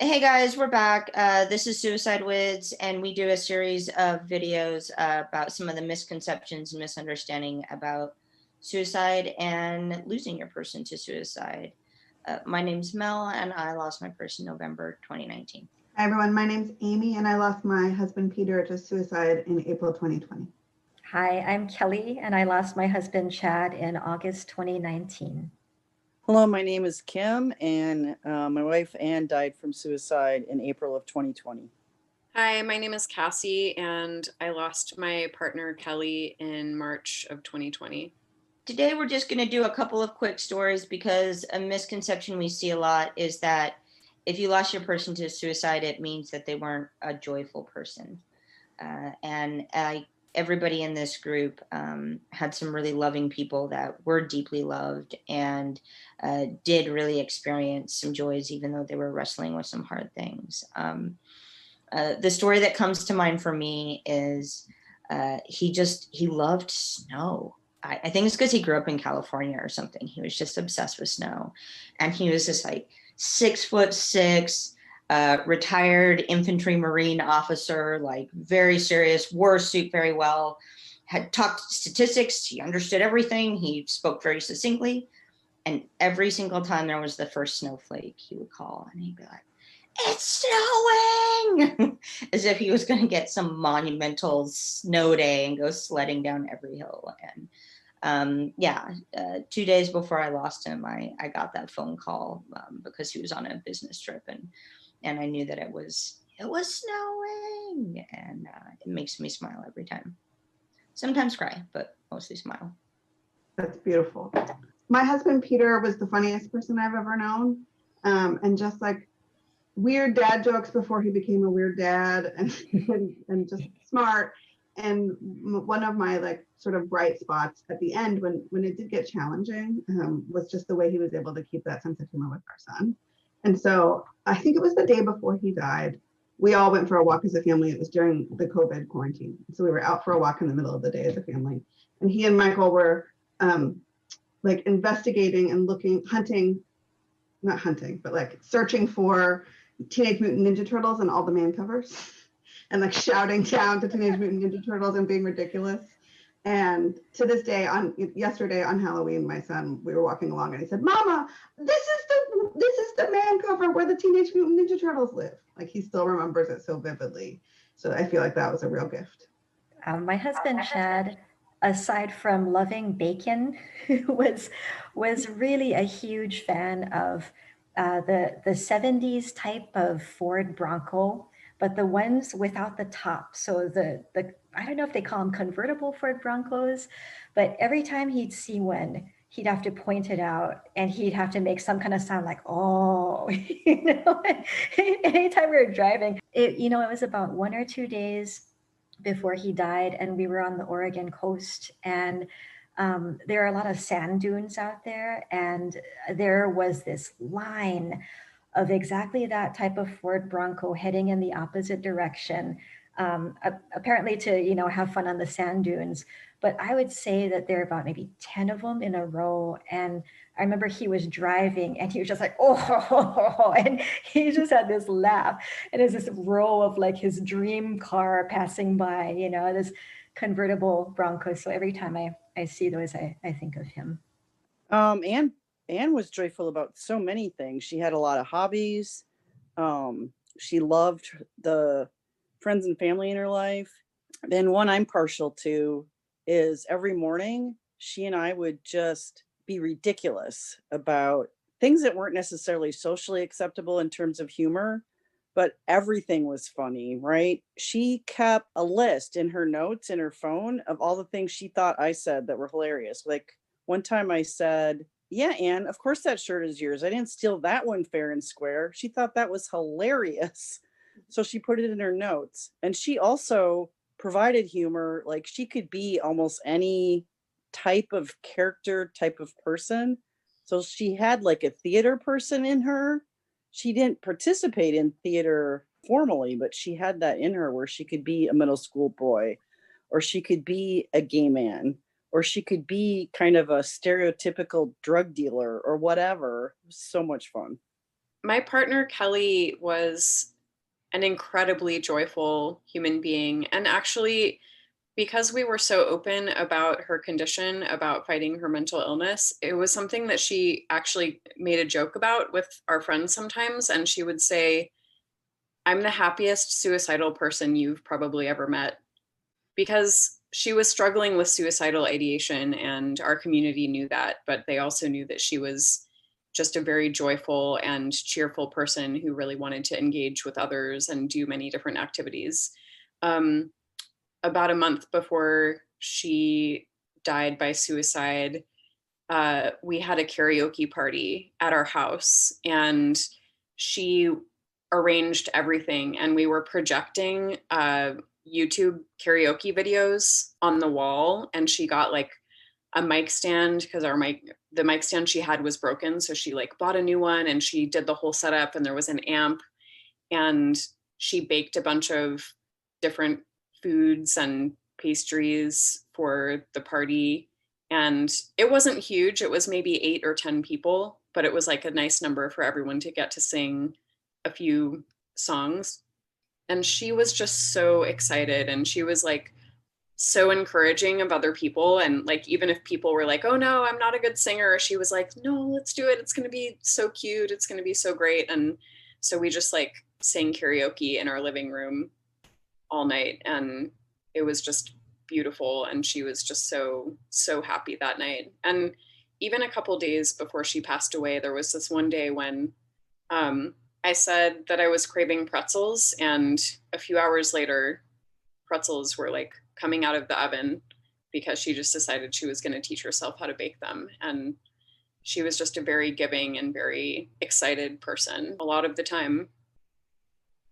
Hey guys, we're back. This is Suicide Wiz, and we do a series of videos about some of the misconceptions and misunderstanding about suicide and losing your person to suicide. My name's Mel, and I lost my person November 2019. Hi everyone, my name's Amy and I lost my husband Peter to suicide in April 2020. Hi, I'm Kelly and I lost my husband Chad in August 2019. Hello, my name is Kim and my wife Ann died from suicide in April of 2020. Hi, my name is Cassie and I lost my partner Kelly in March of 2020. Today we're just going to do a couple of quick stories because a misconception we see a lot is that if you lost your person to suicide, it means that they weren't a joyful person. Everybody in this group had some really loving people that were deeply loved and did really experience some joys, even though they were wrestling with some hard things. The story that comes to mind for me is he loved snow. I think it's because he grew up in California or something. He was just obsessed with snow. And he was this like 6'6", retired infantry Marine officer, like very serious, wore a suit very well, had talked statistics, he understood everything, he spoke very succinctly. And every single time there was the first snowflake, he would call and he'd be like, "It's snowing!" as if he was going to get some monumental snow day and go sledding down every hill. And 2 days before I lost him, I got that phone call because he was on a business trip, and I knew that it was snowing, and it makes me smile every time. Sometimes cry, but mostly smile. That's beautiful. My husband Peter was the funniest person I've ever known, and just like weird dad jokes before he became a weird dad, and just smart. And one of my like sort of bright spots at the end when it did get challenging was just the way he was able to keep that sense of humor with our son. And so I think it was the day before he died, we all went for a walk as a family. It was during the COVID quarantine. So we were out for a walk in the middle of the day as a family. And he and Michael were like investigating and searching for Teenage Mutant Ninja Turtles and all the man covers. And like shouting down to Teenage Mutant Ninja Turtles and being ridiculous. And to this day, yesterday on Halloween, we were walking along and he said, "Mama, this is the man cover where the Teenage Mutant Ninja Turtles live." Like he still remembers it so vividly. So I feel like that was a real gift. My husband Chad, aside from loving bacon, was really a huge fan of the 70s type of Ford Bronco, but the ones without the top. So the I don't know if they call them convertible Ford Broncos, but every time he'd see one, he'd have to point it out and he'd have to make some kind of sound like, "Oh," anytime we were driving. It was about 1 or 2 days before he died, and we were on the Oregon coast, and there are a lot of sand dunes out there, and there was this line of exactly that type of Ford Bronco heading in the opposite direction, apparently to have fun on the sand dunes. But I would say that there are about maybe 10 of them in a row, and I remember he was driving and he was just like, "Oh," and he just had this laugh, and there's this row of like his dream car passing by, this convertible Bronco. So every time I see those, I think of him. Ann was joyful about so many things. She had a lot of hobbies. She loved the friends and family in her life. Then one I'm partial to is every morning she and I would just be ridiculous about things that weren't necessarily socially acceptable in terms of humor, but everything was funny, right? She kept a list in her notes in her phone of all the things she thought I said that were hilarious. Like one time I said, "Yeah, Ann, of course that shirt is yours. I didn't steal that one fair and square." She thought that was hilarious. So she put it in her notes. And she also provided humor. Like she could be almost any type of character, type of person. So she had like a theater person in her. She didn't participate in theater formally, but she had that in her where she could be a middle school boy, or she could be a gay man, or she could be kind of a stereotypical drug dealer or whatever. It was so much fun. My partner, Kelly, was an incredibly joyful human being. And actually, because we were so open about her condition, about fighting her mental illness, it was something that she actually made a joke about with our friends sometimes. And she would say, I'm the happiest suicidal person you've probably ever met, because she was struggling with suicidal ideation, and our community knew that, but they also knew that she was just a very joyful and cheerful person who really wanted to engage with others and do many different activities. Um, about a month before she died by suicide, we had a karaoke party at our house, and she arranged everything, and we were projecting YouTube karaoke videos on the wall, and she got like a mic stand because the mic stand she had was broken, so she like bought a new one, and she did the whole setup, and there was an amp, and she baked a bunch of different foods and pastries for the party. And it wasn't huge, it was maybe 8 or 10 people, but it was like a nice number for everyone to get to sing a few songs. And she was just so excited, and she was like so encouraging of other people. And like, even if people were like, oh no, I'm not a good singer, she was like, no, let's do it, it's going to be so cute, it's going to be so great. And so we just like sang karaoke in our living room all night, and it was just beautiful. And she was just so happy that night. And even a couple days before she passed away, there was this one day when I said that I was craving pretzels, and a few hours later, pretzels were like coming out of the oven, because she just decided she was going to teach herself how to bake them. And she was just a very giving and very excited person a lot of the time.